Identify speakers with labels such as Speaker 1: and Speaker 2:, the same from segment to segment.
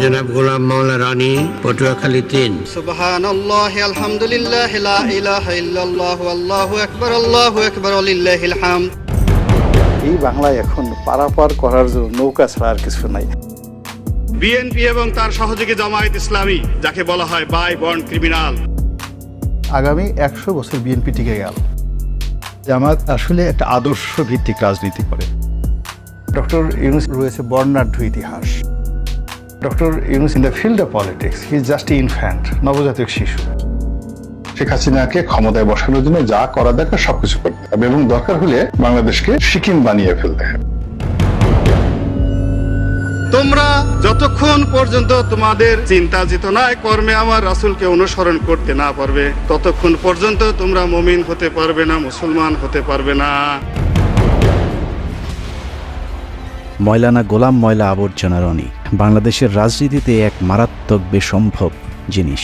Speaker 1: জনাব গোলাম মাওলা রানী, পটুয়াখালী ৩।
Speaker 2: সুবহানাল্লাহি আলহামদুলিল্লাহি লা ইলাহা ইল্লাল্লাহু আল্লাহু আকবার ওয়ালিল্লাহিল হামদ।
Speaker 3: এই বাংলায় এখন পারাপার করার জন্য নৌকা ছাড়া আর কিছু নাই।
Speaker 4: বিএনপি এবং তার সহযোগী জামায়াত ইসলামী, যাকে বলা হয় বাই বর্ন ক্রিমিনাল।
Speaker 3: আগামী ১০০ বছর বিএনপি টিকে গেল। জামাত আসলে একটা আদর্শ ভিত্তিক রাজনীতি করে। ডক্টর ইউনূস রয়েছে বর্ণাঢ্য ইতিহাস। Doctor Yunus in the field of politics he is just infant, নবজাতক শিশু।
Speaker 5: শেখ হাসিনাকে ক্ষমতায় বসানোর জন্য যা করা দরকার সবকিছু করতে হবে এবং দরকার হলে বাংলাদেশকে সিকিম বানিয়ে ফেলতে হবে।
Speaker 4: তোমরা যতক্ষণ পর্যন্ত তোমাদের চিন্তা চেতনায় কর্মে আমার রাসূলকে অনুসরণ করতে না পারবে, ততক্ষণ পর্যন্ত তোমরা মুমিন হতে পারবে না, মুসলমান হতে পারবে না।
Speaker 6: ময়লানা গোলাম ময়লা আবর্জনা রনি বাংলাদেশের রাজনীতিতে এক মারাত্মক বেসম্ভব জিনিস।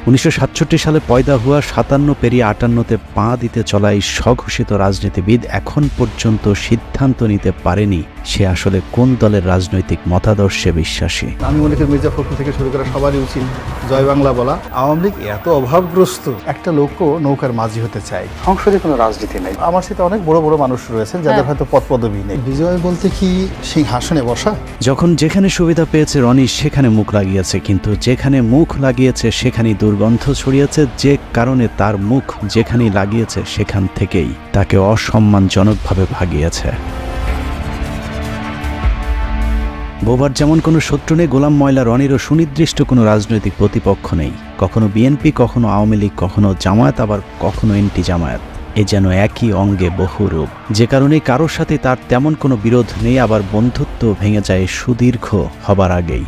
Speaker 6: 1967 সালে পয়দা হওয়া 57 পেরিয়ে 58-তে পা দিতে চলা এই স্বঘোষিত রাজনীতিবিদ এখন পর্যন্ত সিদ্ধান্ত নিতে পারেনি সে আসলে কোন দলের রাজনৈতিক মতাদর্শে বিশ্বাসী।
Speaker 3: আমি মনে করি মির্জা ফখরুল থেকে শুরু করে সবারই উচিত জয় বাংলা বলা। আওয়ামী লীগ এত অভাবগ্রস্ত, একটা লোকও নৌকার মাঝি হতে চায়। সংসদে কোনো রাজনীতি নেই। আমার সাথে অনেক বড় বড় মানুষ রয়েছেন যাদের হয়তো পদ পদবি নেই। বিজয় বলতে কি সিংহাসনে বসা?
Speaker 6: যখন যেখানে সুবিধা পেয়েছে রনি সেখানে মুখ লাগিয়েছে, কিন্তু যেখানে মুখ লাগিয়েছে সেখানেই দুর্গন্ধ ছড়িয়েছে। যে কারণে তার মুখ যেখানেই লাগিয়েছে সেখান থেকেই তাকে অসম্মানজনকভাবে ভাগিয়েছে। বোবার যেমন কোনো শত্রু নেই, গোলাম ময়লা রনিরও সুনির্দিষ্ট কোনো রাজনৈতিক প্রতিপক্ষ নেই। কখনো বিএনপি, কখনো আওয়ামী লীগ, কখনো জামায়াত, আবার কখনো এন্টি জামায়াত। এ যেন একই অঙ্গে বহু রূপ, যে কারণে কারোর সাথে তার তেমন কোনো বিরোধ নেই, আবার বন্ধুত্ব ভেঙে যায় সুদীর্ঘ হবার আগেই।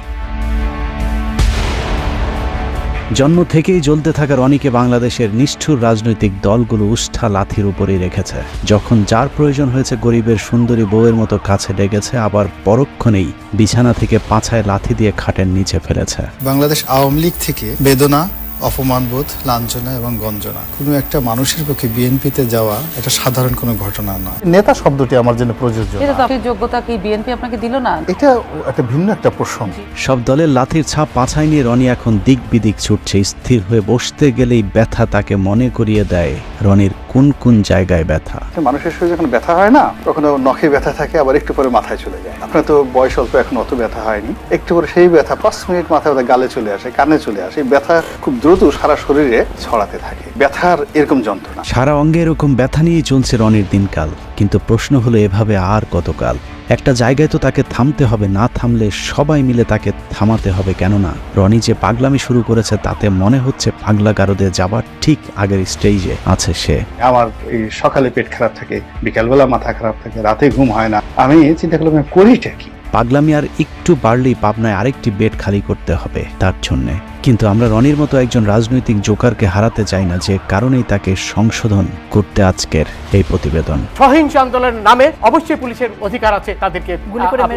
Speaker 6: জন্ম থেকেই জ্বলতে থাকা রনিকে বাংলাদেশের নিষ্ঠুর রাজনৈতিক দলগুলো উষ্ঠা লাথির উপরেই রেখেছে। যখন যার প্রয়োজন হয়েছে গরিবের সুন্দরী বউয়ের মতো কাছে ডেকেছে, আবার পরক্ষণেই বিছানা থেকে পাছায় লাথি দিয়ে খাটের নিচে ফেলেছে।
Speaker 3: বাংলাদেশ আওয়ামী লীগ থেকে বেদনা, অপমানবোধ, লাঞ্ছনা এবং গঞ্জনা কোনো একটা মানুষের পক্ষে বিএনপিতে যাওয়া এটা সাধারণ কোনো ঘটনা নয়। নেতা শব্দটি আমার জন্য প্রযোজ্য।
Speaker 7: এটা তো আপনার যোগ্যতা কি বিএনপি আপনাকে দিল না?
Speaker 3: এটা একটা ভিন্ন একটা প্রসঙ্গ।
Speaker 6: সব দলের লাথির ছাপ পাছায় নিয়ে রনি এখন দিক বিদিক ছুটছে। স্থির হয়ে বসতে গেলেই ব্যথা তাকে মনে করিয়ে দেয় রনির কোন কোন জায়গায় ব্যথা।
Speaker 3: মানুষের শরীরে যখন ব্যথা হয় না, তখন নখে ব্যথা থাকে, আবার একটু পরে মাথায় চলে যায়। আপনার তো বয়স অল্প, এখন অত ব্যথা হয়নি। একটু পরে সেই ব্যথা 5 মিনিট মাথায় গালে চলে আসে, কানে চলে আসে। ব্যথা খুব দ্রুত সারা শরীরে ছড়াতে থাকে। ব্যথার এরকম যন্ত্রণা,
Speaker 6: সারা অঙ্গে এরকম ব্যথা নিয়েই চলছে রনির দিনকাল। কিন্তু প্রশ্ন হলো, এভাবে আর কতকাল? একটা জায়গায় তো তাকে থামতে হবে, না থামলে সবাই মিলে তাকে থামাতে হবে। কেননা রনি যে পাগলামি শুরু করেছে তাতে মনে হচ্ছে পাগলা গারদে যাবার ঠিক আগের স্টেজে আছে সে।
Speaker 3: আমার এই সকালে পেট খারাপ থাকে, বিকালবেলা মাথা খারাপ থাকে, রাতে ঘুম হয় না। আমি চিন্তা করলাম করিটা কি?
Speaker 6: পাগলামি আর একটু বাড়লেই পাবনায় আরেকটি বেড খালি করতে হবে তার জন্যে। কিন্তু আমরা রনির মতো একজন রাজনৈতিক জোকারকে হারাতে চাই না, যে কারণেই তাকে সংশোধন করতে আজকের এই প্রতিবেদন।
Speaker 8: সহিংস আন্দোলনের নামে অবশ্যই পুলিশের অধিকার আছে তাদেরকে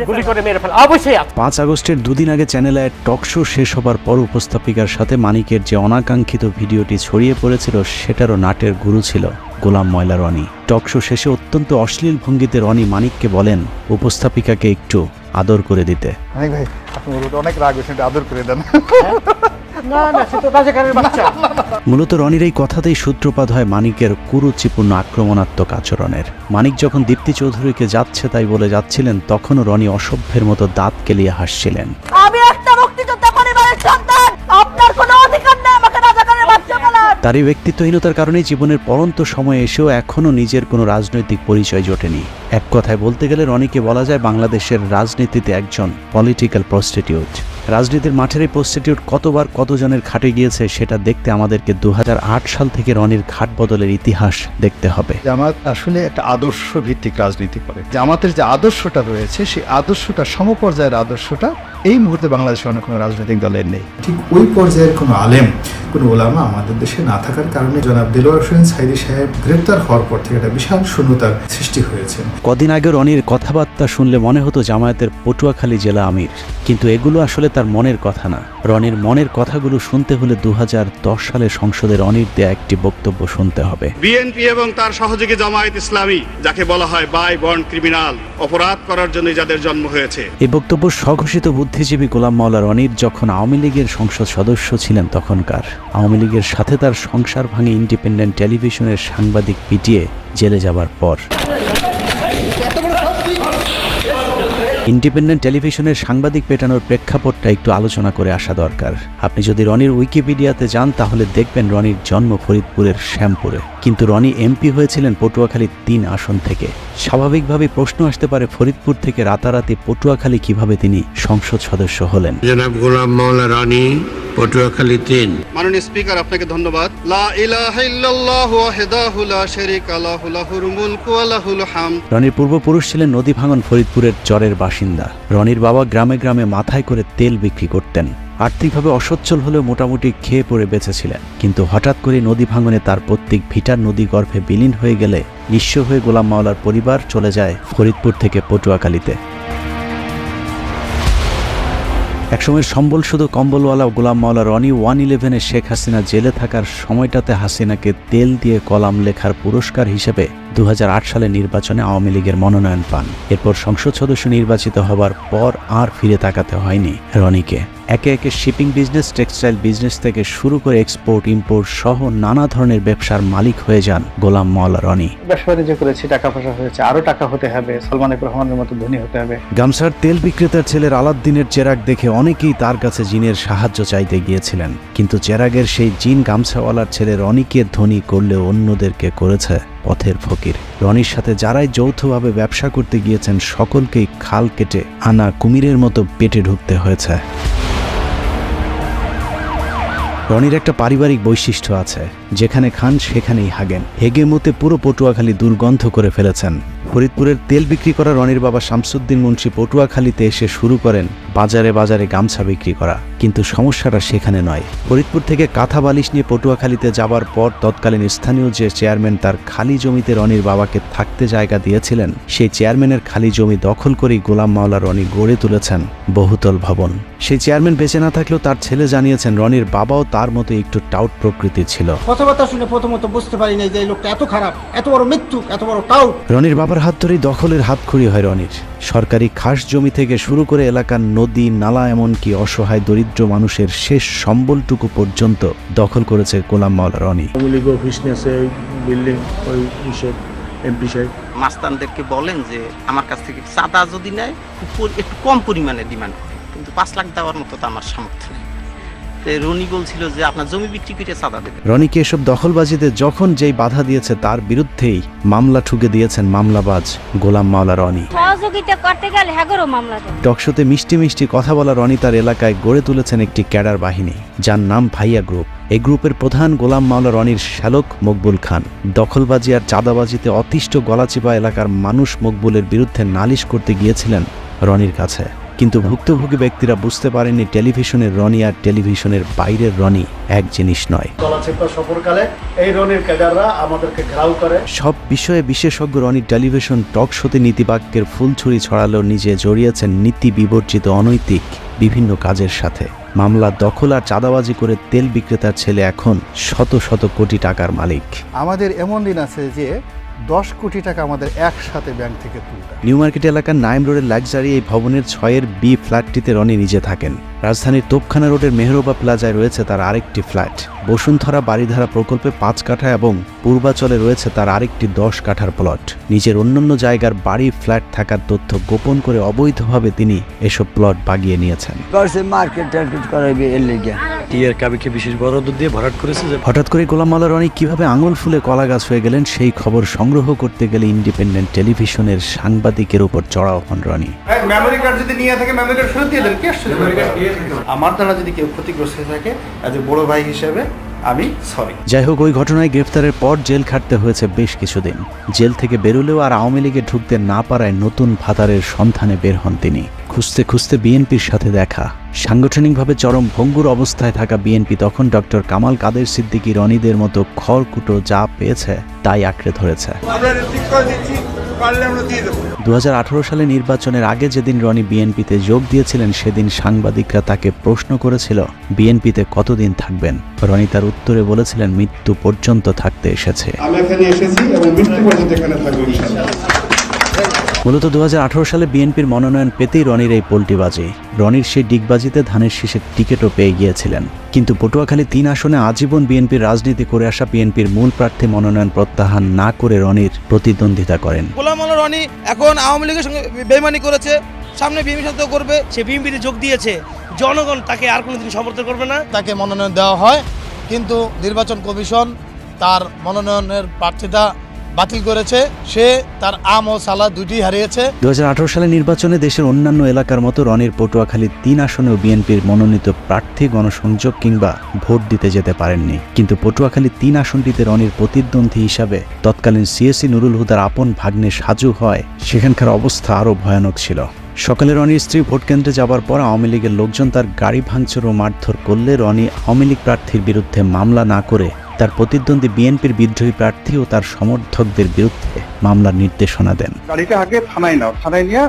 Speaker 8: গুলি করে মেরে ফেলা, অবশ্যই আছে।
Speaker 6: 5 আগস্টের দুদিন আগে চ্যানেলে টক শো শেষ হবার পর উপস্থাপিকার সাথে মানিকের যে অনাকাঙ্ক্ষিত ভিডিওটি ছড়িয়ে পড়েছিল, সেটারও নাটের গুরু ছিল গোলাম ময়লা রনি। টক শো শেষে অত্যন্ত অশ্লীল ভঙ্গিতে রনি মানিককে বলেন উপস্থাপিকাকে একটু আদর করে দিতে।
Speaker 3: ভাই আপনি অনেক রাগ হয়েছেন, আদর করে দেন।
Speaker 6: মূলত রনির এই কথাতেই সূত্রপাত হয় মানিকের কুরুচিপূর্ণ আক্রমণাত্মক আচরণের। মানিক যখন দীপ্তি চৌধুরীকে যাচ্ছে তাই বলে যাচ্ছিলেন, তখনও রনি অসভ্যের মতো দাঁত কেলিয়ে হাসছিলেন।
Speaker 7: আমি একটা মুক্তিযোদ্ধা পরিবারের সন্তান, আপনার কোনো অধিকার নেই আমাকে রাজাকারের বাচ্চা বলার।
Speaker 6: তার এই ব্যক্তিত্বহীনতার কারণে জীবনের পরন্ত সময়ে এসেও এখনও নিজের কোনো রাজনৈতিক পরিচয় জোটেনি। এক কথায় বলতে গেলে রনিকে বলা যায় বাংলাদেশের রাজনীতিতে একজন পলিটিক্যাল প্রস্টিটিউট। রাজনীতির মাঠের এই প্রস্টিটিউট কতবার কতজনের খাটে গিয়েছে সেটা দেখতে আমাদেরকে 2008 সাল থেকে রনির ঘাট বদলের ইতিহাস দেখতে হবে।
Speaker 3: জামাত আসলে একটা আদর্শ ভিত্তিক রাজনীতি করে। জামাতের যে আদর্শটা রয়েছে, সেই আদর্শটা সমপর্যায়ের আদর্শটা এই মুহূর্তে বাংলাদেশে অন্য কোনো রাজনৈতিক দলের নেই। ঠিক ওই পর্যায়ের কোনো আলেম, কোনো ওলামা আমাদের দেশে না থাকার কারণে জনাব দেলোয়ার হোসেন সাইদী সাহেব গ্রেপ্তার হওয়ার পর থেকে একটা বিশাল শূন্যতার সৃষ্টি হয়েছে।
Speaker 6: কদিন আগে রনির কথাবার্তা শুনলে মনে হতো জামায়াতের পটুয়াখালী জেলা আমির, কিন্তু এগুলো আসলে তার মনের কথা না। রনির মনের কথাগুলো শুনতে হলে 2010 সালে সংসদে রনির দেয়া একটি বক্তব্য শুনতে হবে।
Speaker 4: বিএনপি এবং তার সহযোগী জামায়াত ইসলামী, যাকে বলা হয় বাই বর্ন ক্রিমিনাল, অপরাধ করার জন্য যাদের জন্ম হয়েছে।
Speaker 6: এই বক্তব্য স্বঘোষিত বুদ্ধিজীবী গোলাম মাওলা রনির যখন আওয়ামী লীগের সংসদ সদস্য ছিলেন তখনকার। আওয়ামী লীগের সাথে তার সংসার ভাঙে ইন্ডিপেন্ডেন্ট টেলিভিশনের সাংবাদিক পিটিয়ে জেলে যাবার পর। ইন্ডিপেন্ডেন্ট টেলিভিশনের সাংবাদিক পেটানোর প্রেক্ষাপটটা একটু আলোচনা করে আসা দরকার। আপনি যদি রনির উইকিপিডিয়াতে যান তাহলে দেখবেন রনির জন্ম ফরিদপুরের শ্যামপুরে, কিন্তু রনি এমপি হয়েছিলেন পটুয়াখালী 3 আসন থেকে। স্বাভাবিকভাবে প্রশ্ন আসতে পারে ফরিদপুর থেকে রাতারাতি পটুয়াখালী কিভাবে তিনি সংসদ সদস্য হলেন।
Speaker 1: জনাব গোলাম মাওলা রনি, পটুয়াখালী 3।
Speaker 2: মাননীয় স্পিকার, আপনাকে ধন্যবাদ। লা ইলাহা ইল্লাল্লাহু ওয়াহদাহু লা শারীকা লাহু লাহুল মুলকু ওয়া লাহুল হামদ।
Speaker 6: রনির পূর্বপুরুষ ছিলেন নদী ভাঙন ফরিদপুরের চরের বাসিন্দা। রনির বাবা গ্রামে গ্রামে মাথায় করে তেল বিক্রি করতেন। আর্থিকভাবে অসচ্ছল হলেও মোটামুটি খেয়ে পড়ে বেঁচেছিলেন, কিন্তু হঠাৎ করে নদী ভাঙনে তার পৈতৃক ভিটার নদী গর্ভে বিলীন হয়ে গেলে নিঃস্ব হয়ে গোলাম মাওলার পরিবার চলে যায় ফরিদপুর থেকে পটুয়াখালীতে। একসময় সম্বল শুধু কম্বলওয়ালা গোলাম মাওলা রনি 111-এ শেখ হাসিনা জেলে থাকার সময়টাতে হাসিনাকে তেল দিয়ে কলাম লেখার পুরস্কার হিসেবে 2008 সালে নির্বাচনে আওয়ামী লীগের মনোনয়ন পান। এরপর সংসদ সদস্য নির্বাচিত হবার পর আর ফিরে তাকাতে হয়নি রনিকে। একে একে শিপিং বিজনেস, টেক্সটাইল বিজনেস থেকে শুরু করে এক্সপোর্ট ইম্পোর্ট সহ নানা ধরনের ব্যবসার মালিক হয়ে যান গোলাম মাওলা রনি।
Speaker 3: ব্যবসা বাণিজ্য করেছি, টাকা পয়সা হয়েছে, আরো টাকা হতে হবে, সালমান এফ রহমানের মতো ধনী হতে হবে।
Speaker 6: গামছার তেল বিক্রেতার ছেলের আলাদ্দিনের চেরাগ দেখে অনেকেই তার কাছে জিনের সাহায্য চাইতে গিয়েছিলেন, কিন্তু চেরাগের সেই জিন গামছাওয়ালার ছেলে রনিকে ধনী করলেও অন্যদেরকে করেছে পথের ফকির। রনির সাথে যারাই যৌথভাবে ব্যবসা করতে গিয়েছেন সকলকেই খাল কেটে আনা কুমিরের মতো পেটে ঢুকতে হয়েছে। রনির একটা পারিবারিক বৈশিষ্ট্য আছে, যেখানে খান সেখানেই হাগেন। হেগে মতে পুরো পটুয়াখালী দুর্গন্ধ করে ফেলেছেন। ফরিদপুরের তেল বিক্রি করা রনির বাবা শামসুদ্দিন মুন্সি পটুয়াখালীতে এসে শুরু করেন বাজারে বাজারে গামছা বিক্রি করা, কিন্তু সমস্যাটা সেখানে নয়। ফরিদপুর থেকে কাঁথা বালিশ নিয়ে পটুয়াখালীতে যাবার পর তৎকালীন স্থানীয় যে চেয়ারম্যান তার খালি জমিতে রনির বাবাকে থাকতে জায়গা দিয়েছিলেন, সেই চেয়ারম্যানের খালি জমি দখল করেই গোলাম মাওলা রনি গড়ে তুলেছেন বহুতল ভবন। সেই চেয়ারম্যান বেঁচে না থাকলেও তার ছেলে জানিয়েছেন রনির বাবাও তার মতো একটু টাউট প্রকৃতির ছিল।
Speaker 9: কথাবার্তা শুনে প্রথমত বুঝতে পারি নাই যে এই লোকটা এত খারাপ, এত বড় মৃত্যু, এত বড় টাউট।
Speaker 6: রনির বাবার হাত ধরেই দখলের হাতখড়ি হয় রনির। সরকারি খাস জমি থেকে শুরু করে এলাকার নদী নালা, এমনকি অসহায় দরিদ্র মানুষের শেষ সম্বলটুকু পর্যন্ত দখল করেছে গোলাম মাওলা রনি।
Speaker 10: মাস্তানদেরকে বলেন যে আমার কাছ থেকে চাঁদা যদি নেয় একটু কম পরিমাণে ডিমান্ড করে, কিন্তু 5 লাখ দেওয়ার মতো তো আমার সামর্থ্য নেই। রনি বলছিল যে আপনার জমি বিক্রি করে চাঁদা দেবে।
Speaker 6: রনিকে এসব দখলবাজিতে যখন যেই বাধা দিয়েছে তার বিরুদ্ধেই মামলা ঠুকে দিয়েছেন মামলাবাজ গোলাম মাওলা রনি।
Speaker 7: সহযোগিতা করতে গেলে হ্যাগরও মামলা দেয়।
Speaker 6: টকশোতে মিষ্টি মিষ্টি কথা বলা রনি তার এলাকায় গড়ে তুলেছেন একটি ক্যাডার বাহিনী, যার নাম ভাইয়া গ্রুপ। এই গ্রুপের প্রধান গোলাম মাওলা রনির শ্যালক মকবুল খান। দখলবাজি আর চাঁদাবাজিতে অতিষ্ঠ গলাচিপা এলাকার মানুষ মকবুলের বিরুদ্ধে নালিশ করতে গিয়েছিলেন রনির কাছে, কিন্তু ভুক্তভোগী ব্যক্তিরা বুঝতে পারেননি টেলিভিশনের রনি আর টেলিভিশনের বাইরের রনি এক জিনিস নয়। সব বিষয়ে বিশেষজ্ঞ রনি টেলিভিশন টক শোতে নীতিবাক্যের ফুলছুরি ছড়ালেও নিজে জড়িয়েছেন নীতি বিবর্জিত অনৈতিক বিভিন্ন কাজের সাথে। মামলা দখল আর চাঁদাবাজি করে তেল বিক্রেতার ছেলে এখন শত শত কোটি টাকার মালিক।
Speaker 3: আমাদের এমন দিন আছে যে 10 কোটি টাকা আমাদের একসাথে ব্যাংক থেকে তুলতে।
Speaker 6: নিউ মার্কেট এলাকার নাইম রোডের লাক্সারি এই ভবনের 6-এর বি ফ্ল্যাটটিতে রনি নিজে থাকেন। রাজধানীর তোপখানা রোডের মেহরোবা প্লাজায় রয়েছে তার আরেকটি ফ্ল্যাট। বসুন্ধরা বাড়িধারা প্রকল্পে 5 কাঠা এবং পূর্বাচলে রয়েছে তার আরেকটি 10 কাঠার প্লট। নিজের অন্যান্য জায়গার বাড়ি ফ্ল্যাট থাকার তথ্য গোপন করে অবৈধভাবে তিনি এসব প্লট বাগিয়ে নিয়েছেন। হঠাৎ করে গোলাম মাওলা রনি কিভাবে আঙুল ফুলে কলা গাছ হয়ে গেলেন সেই খবর সংগ্রহ করতে গেলে ইন্ডিপেন্ডেন্ট টেলিভিশনের সাংবাদিকের উপর চড়াও হন রনি।
Speaker 9: মেমোরি কার্ড যদি নিয়ে থাকে মেমোরি কার্ড ফেরত দিয়ে দেন। কি আসছে মেমোরি কার্ড? আমার দ্বারা যদি কেউ ক্ষতিগ্রস্ত হয়ে থাকে এজ এ বড় ভাই হিসেবে আমি সরি।
Speaker 6: যাই হোক, ওই ঘটনায় গ্রেফতারের পর জেল খাটতে হয়েছে বেশ কিছুদিন। জেল থেকে বেরোলেও আর আওয়ামী লীগে ঢুকতে না পারায় নতুন ভাতারের সন্ধানে বের হন তিনি। খুঁজতে খুঁজতে বিএনপির সাথে দেখা। সাংগঠনিকভাবে চরম ভঙ্গুর অবস্থায় থাকা বিএনপি তখন ডক্টর কামাল কাদের সিদ্দিকী রনিদের মতো খড়কুটো যা পেয়েছে তাই আঁকড়ে ধরেছে। 2018 সালে নির্বাচনের আগে যেদিন রনি বিএনপিতে যোগ দিয়েছিলেন সেদিন সাংবাদিকরা তাকে প্রশ্ন করেছিল বিএনপিতে কতদিন থাকবেন। রনি তার উত্তরে বলেছিলেন মৃত্যু পর্যন্ত থাকতে এসেছে।
Speaker 5: আমি এখানে এসেছি এবং মৃত্যু পর্যন্ত এখানে থাকবো ইনশাআল্লাহ।
Speaker 6: মূলত 2018 সালে বিএনপির মনোনয়ন পেতেই রনির এই পোল্টিবাজি। রনির সেই ডিগবাজিতে ধানের শীষের টিকিটও পেয়ে গিয়েছিলেন, কিন্তু পটুয়াখালী 3 আসনে আজীবন বিএনপির রাজনীতি করে আসা বিএনপির মূল প্রার্থী মনোনয়ন প্রত্যাহার না করে রনির প্রতিদ্বন্দ্বিতা করেন।
Speaker 9: গোলাম মাওলা রনি এখন আওয়ামী লীগের সঙ্গে বেইমানি করেছে, সামনে বিএনপির সাথে করবে। সে বিএনপিতে যোগ দিয়েছে, জনগণ তাকে আর কোনোদিন সমর্থন করবে না। তাকে মনোনয়ন দেওয়া হয়, কিন্তু নির্বাচন কমিশন তার মনোনয়নের প্রার্থিতা বাতিল করেছে। সে তার আম ও সালা দুটি হারিয়েছে।
Speaker 6: 2018 সালে নির্বাচনে দেশের অন্যান্য এলাকার মতো রনির পটুয়াখালী 3 আসনেও বিএনপির মনোনীত প্রার্থী গণসংযোগ কিংবা ভোট দিতে যেতে পারেননি। কিন্তু পটুয়াখালী 3 আসনটিতে রনির প্রতিদ্বন্দ্বী হিসাবে তৎকালীন সিএসি নুরুল হুদার আপন ভাগ্নে সাজু হয় সেখানকার অবস্থা আরও ভয়ানক ছিল। সকালে রনির স্ত্রী ভোটকেন্দ্রে যাবার পর আওয়ামী লীগের লোকজন তার গাড়ি ভাঙচুর ও মারধর করলে রনি আওয়ামী লীগ প্রার্থীর বিরুদ্ধে মামলা না করে তার প্রতিদ্বন্দ্বী বিএনপির বিদ্রোহী প্রার্থী ও তার সমর্থকদের বিরুদ্ধে মামলার নির্দেশনা দেন।
Speaker 5: গাড়িটা আগে থানায় নাও, থানায় নিয়ে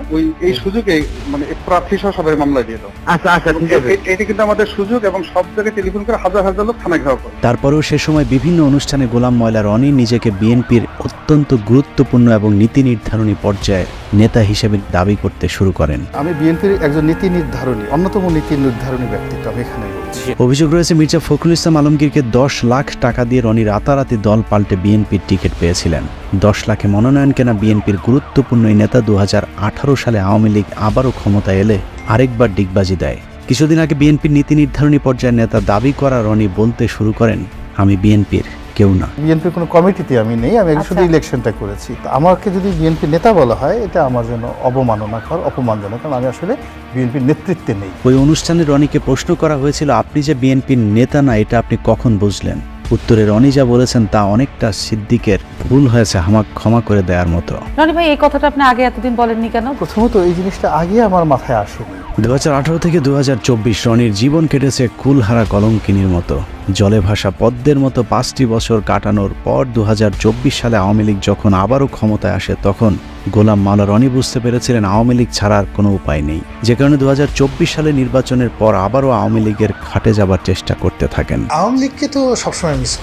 Speaker 5: এই সুযোগে মানে প্রার্থী সহ সবাই মামলা দিয়ে দাও। আচ্ছা ঠিক আছে, এটা কিন্তু আমাদের সুযোগ এবং সব জায়গায় টেলিফোন করে হাজার হাজার লোক থানায় ঘেরাও করে।
Speaker 6: তারপরেও সে সময় বিভিন্ন অনুষ্ঠানে গোলাম ময়লা রনি নিজেকে বিএনপির অত্যন্ত গুরুত্বপূর্ণ এবং নীতি নির্ধারণী পর্যায়ে নেতা হিসেবে দাবি করতে শুরু করেন।
Speaker 3: আমি বিএনপির একজন নীতি নির্ধারণী, অন্যতম নীতি নির্ধারণী ব্যক্তিত্ব আমি এখানে বলছি।
Speaker 6: অভিযোগ রয়েছে মির্জা ফখরুল ইসলাম আলমগীরকে 10 লাখ টাকা দিয়ে রনি রাতারাতি দল পাল্টে বিএনপির টিকিট পেয়েছিলেন। 10 লাখে মনোনয়ন কেনা বিএনপির গুরুত্বপূর্ণ এই নেতা 2018 সালে আওয়ামী লীগ আবারও ক্ষমতায় এলে আরেকবার ডিগবাজি দেয়। কিছুদিন আগে বিএনপির নীতি নির্ধারণী পর্যায়ের নেতা দাবি করা রনি বলতে শুরু করেন, আমি বিএনপির কেউ না।
Speaker 3: বিএনপির কোনো কমিটিতে আমি নেই, আমি শুধু ইলেকশনটা করেছি। তো আমাকে যদি বিএনপি নেতা বলা হয় এটা আমার জন্য অবমাননাকর, অপমানজনক, কারণ আমি আসলে বিএনপির নেতৃত্বে নেই।
Speaker 6: ওই অনুষ্ঠানে রনিকে প্রশ্ন করা হয়েছিল, আপনি যে বিএনপির নেতা না এটা আপনি কখন বুঝলেন? উত্তরে রনি যা বলেছেন তা অনেকটা সিদ্দিকের ভুল হয়েছে আমাকে ক্ষমা করে দেওয়ার মতো।
Speaker 7: রনি ভাই, এই কথাটা আপনি আগে এতদিন বলেননি কেন?
Speaker 3: প্রথমত এই জিনিসটা আগে আমার মাথায় আসেনি।
Speaker 6: 2018 থেকে 2024 রনির জীবন কেটেছে কুলহারা কলঙ্কিনীর মতো। জলে ভাসা পদ্মের মতো 5টি বছর কাটানোর পর 2024 সালে আওয়ামী লীগ যখন আবারও ক্ষমতায় আসে তখন গোলাম মাওলা রনি বুঝতে পেরেছিলেন আওয়ামী লীগ ছাড়ার কোনো উপায় নেই, যে কারণে 2024 সালে নির্বাচনের পর আবারও আওয়ামী লীগের খাটে যাবার চেষ্টা করতে থাকেন।
Speaker 3: আওয়ামী লীগকে তো সবসময় মিস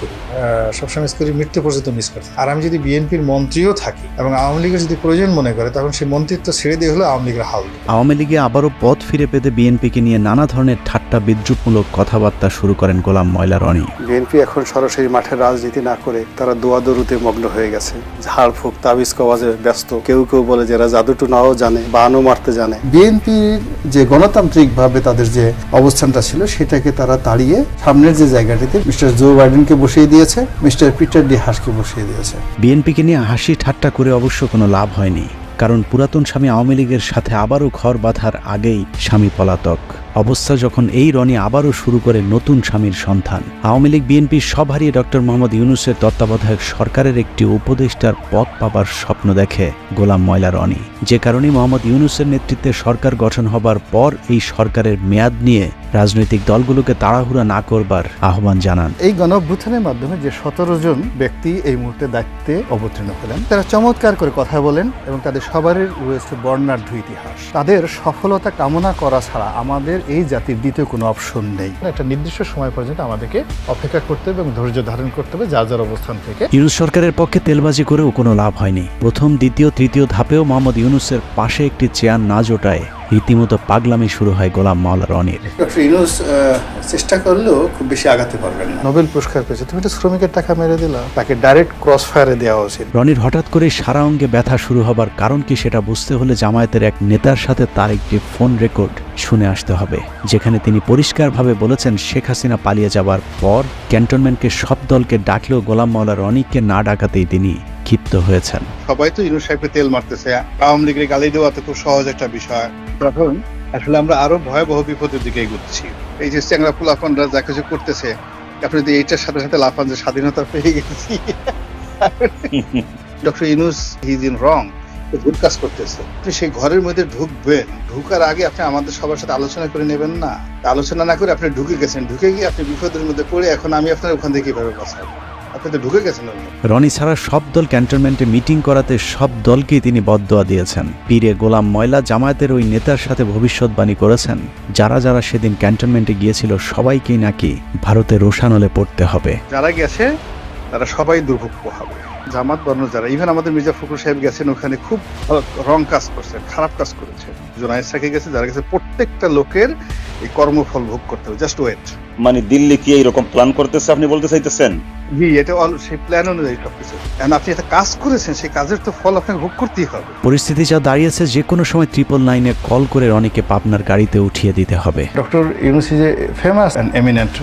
Speaker 3: করি, মৃত্যু পর্যন্ত মিস করি। আর আমি যদি বিএনপির মন্ত্রীও থাকি এবং আওয়ামী লীগের যদি প্রয়োজন মনে করে তখন সেই মন্ত্রিত্ব ছেড়ে দিয়ে হলো আওয়ামী লীগের হাল।
Speaker 6: আওয়ামী লীগে আবারও পথ ফিরে পেতে বিএনপিকে নিয়ে নানা ধরনের ঠাট্টা বিদ্রুপমূলক কথাবার্তা শুরু করেন গোলাম ময়লা রনি।
Speaker 11: বিএনপি এখন সরাসরি মাঠের রাজনীতি না করে তারা দোয়াদরুতে মগ্ন হয়ে গেছে, ঝাড়ফুঁক তাবিজ কওয়াজে ব্যস্ত। কেউ কেউ বলে যারা জাদুটু নাও জানে, বানও মারতে জানে। বিএনপির যে গণতান্ত্রিক ভাবে তাদের যে অবস্থানটা ছিল সেটাকে তারা তাড়িয়ে সামনের যে জায়গাটিতে মিস্টার জো বাইডেনকে বসিয়ে দিয়েছে, মিস্টার পিটার ডি হাসকে বসিয়ে দিয়েছে।
Speaker 6: বিএনপিকে নিয়ে হাসি ঠাট্টা করে অবশ্য কোনো লাভ হয়নি, কারণ পুরাতন স্বামী আওয়ামী লীগের সাথে আবারও ঘর বাঁধার আগেই স্বামী পলাতক অবস্থা যখন এই রনি আবারও শুরু করে নতুন স্বামীর সন্ধান। আওয়ামী লীগ বিএনপির সব হারিয়ে ডক্টর মোহাম্মদ ইউনূসের তত্ত্বাবধায়ক সরকারের একটি উপদেষ্টার পদ পাবার স্বপ্ন দেখে গোলাম ময়লা রনি, যে কারণে মোহাম্মদ ইউনূসের নেতৃত্বে সরকার গঠন হবার পর এই সরকারের মেয়াদ নিয়ে রাজনৈতিক দলগুলোকে তাড়াহুড়া না করবার আহ্বান জানান।
Speaker 3: এই গণঅভ্যুত্থানের মাধ্যমে যে 17 জন ব্যক্তি এই মুহূর্তে দায়িত্বে অবতীর্ণ হলেন, তারা চমৎকার করে কথা বলেন এবং তাদের সবারই রয়েছে বর্ণাঢ্য ইতিহাস। তাদের সফলতা কামনা করা ছাড়া আমাদের এই জাতির দ্বিতীয় কোনো অপশন নেই। একটা নির্দিষ্ট সময় পর্যন্ত আমাদেরকে অপেক্ষা করতে হবে এবং ধৈর্য ধারণ করতে হবে যার যার অবস্থান থেকে।
Speaker 6: ইউনূস সরকারের পক্ষে তেলবাজি করেও কোনো লাভ হয়নি। প্রথম, দ্বিতীয়, তৃতীয় ধাপেও মোহাম্মদ ইউনূসের পাশে একটি চেয়ার না জোটায় রীতিমতো পাগলামি শুরু হয় গোলাম মাওলা রনির।
Speaker 11: ডক্টর ইউনূস চেষ্টা করলেও খুব বেশি আগাতে পারবেন না।
Speaker 3: নোবেল পুরস্কার পেয়েছে, তুমি তো শ্রমিকের টাকা মেরে দিলা, তাকে ডাইরেক্ট ক্রস ফায়ারে দেওয়া উচিত।
Speaker 6: রনির হঠাৎ করে সারা অঙ্গে ব্যথা শুরু হবার কারণ কি সেটা বুঝতে হলে জামায়াতের এক নেতার সাথে তার একটি ফোন রেকর্ড শুনে আসতে হবে, যেখানে তিনি পরিষ্কারভাবে বলেছেন শেখ হাসিনা পালিয়ে যাবার পর ক্যান্টনমেন্টকে সব দলকে ডাকলেও গোলাম মাওলা রনিকে না ডাকাতেই তিনি ক্ষিপ্ত হয়েছেন।
Speaker 5: সবাই তো ইউনূস সাহেবকে তেল মারতেছে, আওয়ামী লীগের গালি দেওয়া তো খুব সহজ একটা বিষয়। তখন আসলে আমরা আরো ভয়াবহ বিপদের দিকে এগোচ্ছি। এই যে চ্যাংরা পোলাপানরা যা কিছু করতেছে, আপনি যদি এইটার সাথে সাথে লাফান যে স্বাধীনতা পেয়ে গেছি, doctor Yunus he is in wrong, ভুল কাজ করতেছে। আপনি সেই ঘরের মধ্যে ঢুকবেন, ঢুকার আগে আপনি আমাদের সবার সাথে আলোচনা করে নেবেন না। আলোচনা না করে আপনি ঢুকে গেছেন, ঢুকে গিয়ে আপনি বিপদের মধ্যে পড়ে এখন আমি আপনার ওখান থেকে কিভাবে বাঁচাবো? আপনি তো ঢুকে গেছেন ওর মধ্যে।
Speaker 6: রনি ছাড়া সব দল ক্যান্টনমেন্টে মিটিং করাতে সব দলকেই তিনি বদদোয়া দিয়েছেন। পীরে গোলাম ময়লা জামায়াতের ওই নেতার সাথে ভবিষ্যৎবাণী করেছেন, যারা যারা সেদিন ক্যান্টনমেন্টে গিয়েছিল সবাইকেই নাকি ভারতে রোশানলে পড়তে হবে।
Speaker 5: যারা গেছে তারা সবাই দুর্ভোগ হবে। জামাত বর্ণ যারা, ইভেন আমাদের মির্জা ফখরুল সাহেব গেছেন, ওখানে খুব রং কাজ করছে, খারাপ কাজ করেছে। জোনায়েদ সাকি গেছে, যারা গেছে প্রত্যেকটা লোকের এই কর্মফল ভোগ করতে হবে। Just wait.
Speaker 12: মানে দিল্লি কি এইরকম প্ল্যান করতেছে আপনি বলতে চাইতেছেন?
Speaker 5: জি, এটা সেই প্ল্যান অনুযায়ী সবকিছু। এখন আপনি একটা কাজ করেছেন, সেই কাজের তো ফল আপনাকে ভোগ করতেই হবে।
Speaker 6: পরিস্থিতি যা দাঁড়িয়েছে, যে কোনো সময় 999-এ কল করে রনিকে পাবনার গাড়িতে উঠিয়ে দিতে হবে।
Speaker 3: Doctor Yunus is a famous and eminent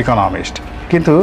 Speaker 3: economist, কিন্তু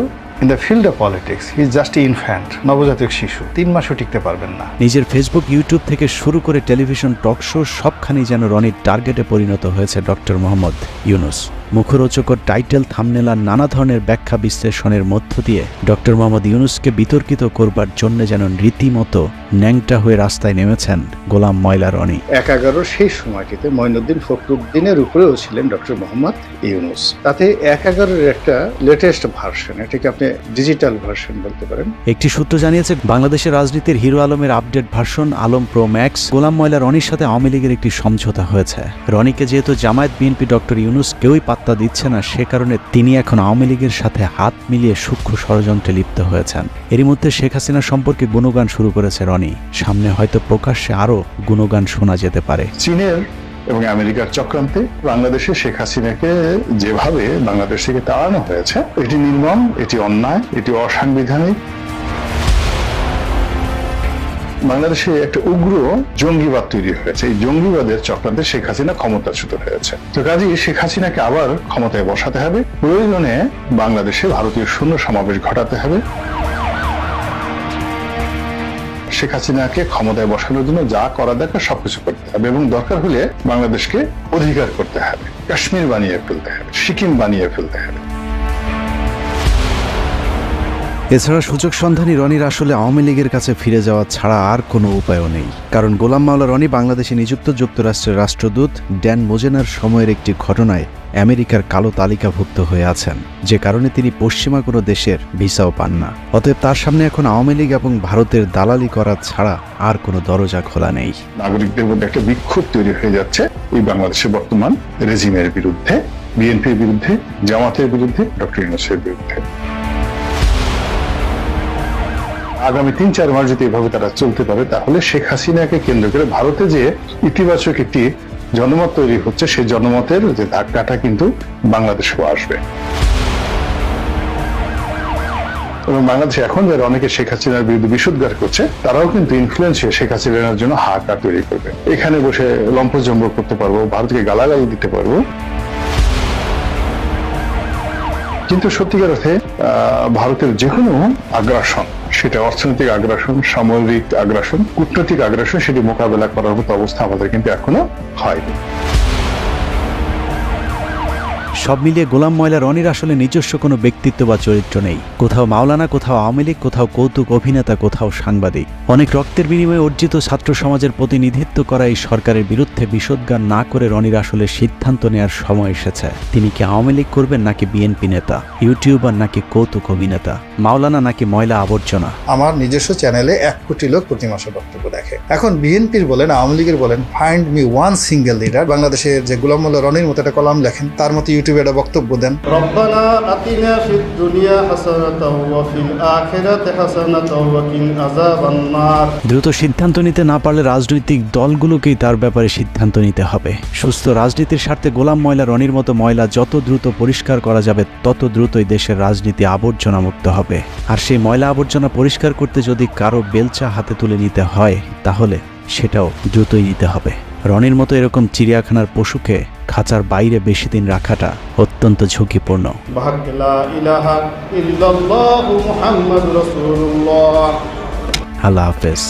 Speaker 3: in the field of politics he is just infant, নবজাতক শিশু, 3 মাসও টিকতে পারবেন না।
Speaker 6: নিজের ফেসবুক, ইউটিউব থেকে শুরু করে টেলিভিশন টক শো সবখানি যেন রনির টার্গেটে পরিণত হয়েছে ডক্টর মোহাম্মদ ইউনূস। মুখরোচকর টাইটেল, থাম্বনেল আর নানা ধরনের ব্যাখ্যা বিশ্লেষণের মধ্য দিয়ে ডক্টর মোহাম্মদ ইউনূসকে বিতর্কিত করবার জন্য যেন রীতিমতো ন্যাংটা হয়ে রাস্তায় নেমেছেন গোলাম ময়লা রনি।
Speaker 3: 11 সেই সময়টিতে মঈনুদ্দিন ফখরুদ্দিনের উপরেও ছিলেন ডক্টর মোহাম্মদ ইউনূস। তাতে 11-এর একটা লেটেস্ট ভার্সন, এটাকে আপনি ডিজিটাল ভার্সন বলতে পারেন।
Speaker 6: একটি সূত্র জানিয়েছে, বাংলাদেশের রাজনীতির হিরো আলমের update version Alom pro max Golam ময়লা রনির সাথে আওয়ামী লীগের একটি সমঝোতা হয়েছে। রনিকে যেহেতু জামায়াত, বিএনপি, ডক্টর ইউনূস কেউই পাত্তা দিচ্ছে না, সে কারণে তিনি এখন আওয়ামী লীগের সাথে হাত মিলিয়ে সূক্ষ্ম ষড়যন্ত্রে লিপ্ত হয়েছেন। এরই মধ্যে শেখ হাসিনা সম্পর্কে গুণগান শুরু করেছে রনি। সামনে হয়তো প্রকাশ্যে আরও গুণগান শোনা যেতে পারে।
Speaker 3: চীনের এবং আমেরিকার চক্রান্তে বাংলাদেশে শেখ হাসিনাকে যেভাবে বাংলাদেশ থেকে তাড়ানো হয়েছে, এটি নির্মম, এটি অন্যায়, এটি অসাংবিধানিক। বাংলাদেশে একটা উগ্র জঙ্গিবাদ তৈরি হয়েছে। এই জঙ্গিবাদের চক্রান্তে শেখ হাসিনা ক্ষমতাচ্যুত হয়েছে। তো কাজেই শেখ হাসিনাকে আবার ক্ষমতায় বসাতে হবে। প্রয়োজনে বাংলাদেশে ভারতীয় সৈন্য সমাবেশ ঘটাতে হবে। শেখ হাসিনাকে ক্ষমতায় বসানোর জন্য যা করা দরকার সবকিছু করতে হবে, এবং দরকার হলে বাংলাদেশকে অধিকার করতে হবে, কাশ্মীর বানিয়ে ফেলতে হবে, সিকিম বানিয়ে ফেলতে হবে।
Speaker 6: এছাড়া সুযোগ সন্ধানী রনির আসলে আওয়ামী লীগের কাছে ফিরে যাওয়া ছাড়া আর কোনো উপায়ও নেই। কারণ গোলাম মাওলা রনি বাংলাদেশে নিযুক্ত যুক্তরাষ্ট্রের রাষ্ট্রদূত ড্যান মোজেনার সময়ের একটি ঘটনায় আমেরিকার কালো তালিকাভুক্ত হয়ে আছেন, যে কারণে তিনি পশ্চিমা কোনো দেশের ভিসাও পান না। অতএব তার সামনে এখন আওয়ামী লীগ এবং ভারতের দালালি করা ছাড়া আর কোনো দরজা খোলা নেই।
Speaker 3: নাগরিকদের মধ্যে একটা বিক্ষোভ তৈরি হয়ে যাচ্ছে এই বাংলাদেশের বর্তমান রেজিমের বিরুদ্ধে, বিএনপির বিরুদ্ধে, জামাতের বিরুদ্ধে, ডক্টর ইউনূসের বিরুদ্ধে। আগামী 3-4 মাস যদি এভাবে তারা চলতে পারে, তাহলে শেখ হাসিনাকে কেন্দ্র করে ভারতে যে ইতিবাচক একটি জনমত তৈরি হচ্ছে, সেই জনমতের যে ধাক্কাটা কিন্তু বাংলাদেশেও আসবে। এবং বাংলাদেশে এখন যারা অনেকে শেখ হাসিনার বিরুদ্ধে বিষোদ্গার করছে, তারাও কিন্তু ইনফ্লুয়েন্স হয়ে শেখ হাসিনার জন্য হাহাকার তৈরি করবে। এখানে বসে লম্পজম্ব করতে পারবো, ভারতকে গালাগালি দিতে পারবো। কিন্তু সত্যিকার অর্থে ভারতের যে কোনো আগ্রাসন, সেটা অর্থনৈতিক আগ্রাসন, সামরিক আগ্রাসন, কূটনৈতিক আগ্রাসন, সেটি মোকাবেলা করার মতো অবস্থা আমাদের কিন্তু এখনো হয়নি।
Speaker 6: সব মিলিয়ে গোলাম ময়লা রনির আসলে নিজস্ব কোনো ব্যক্তিত্ব বা চরিত্র নেই। কোথাও মাওলানা, কোথাও আওয়ামী লীগ, কোথাও কৌতুক অভিনেতা, কোথাও সাংবাদিক। অনেক রক্তের বিনিময়ে অর্জিত ছাত্র সমাজের প্রতিনিধিত্ব করা এই সরকারের বিরুদ্ধে বিষোদ্গার না করে রনির আসলে সিদ্ধান্ত নেওয়ার সময় এসেছে। তিনি কি আওয়ামী লীগ করবেন, নাকি বিএনপি নেতা, ইউটিউবার নাকি কৌতুক অভিনেতা, মাওলানা নাকি ময়লা আবর্জনা?
Speaker 3: আমার নিজস্ব চ্যানেলে 1 কোটি লোক প্রতি মাসে বক্তব্য দেখে। এখন বিএনপির বলেন, আওয়ামী লীগের বলেন, find me one single leader বাংলাদেশের যে গোলাম ময়লা রনির মতো একটা কলাম লেখেন, তার মতো ইউটিউবে একটা বক্তব্য দেন।
Speaker 2: রব্বানা আতিনা ফিদ দুনিয়া হাসানাতাও ওয়া ফিল আখিরাতি হাসানাতাও ওয়া কিনা আযাবান নার।
Speaker 6: দ্রুত সিদ্ধান্ত নিতে না পারলে রাজনৈতিক দলগুলোকেই তার ব্যাপারে সিদ্ধান্ত নিতে হবে। সুস্থ রাজনীতির স্বার্থে গোলাম ময়লা রনির মতো ময়লা যত দ্রুত পরিষ্কার করা যাবে, তত দ্রুতই দেশের রাজনীতি আবর্জনা মুক্ত হবে। আর সেই ময়লা আবর্জনা পরিষ্কার করতে যদি কারো বেলচা হাতে তুলে নিতে হয়, তাহলে সেটাও দ্রুতই নিতে হবে। রনির মতো এরকম চিড়িয়াখানার পশুকে খাঁচার বাইরে বেশি দিন রাখাটা অত্যন্ত ঝুঁকিপূর্ণ। আল্লাহ হাফেজ।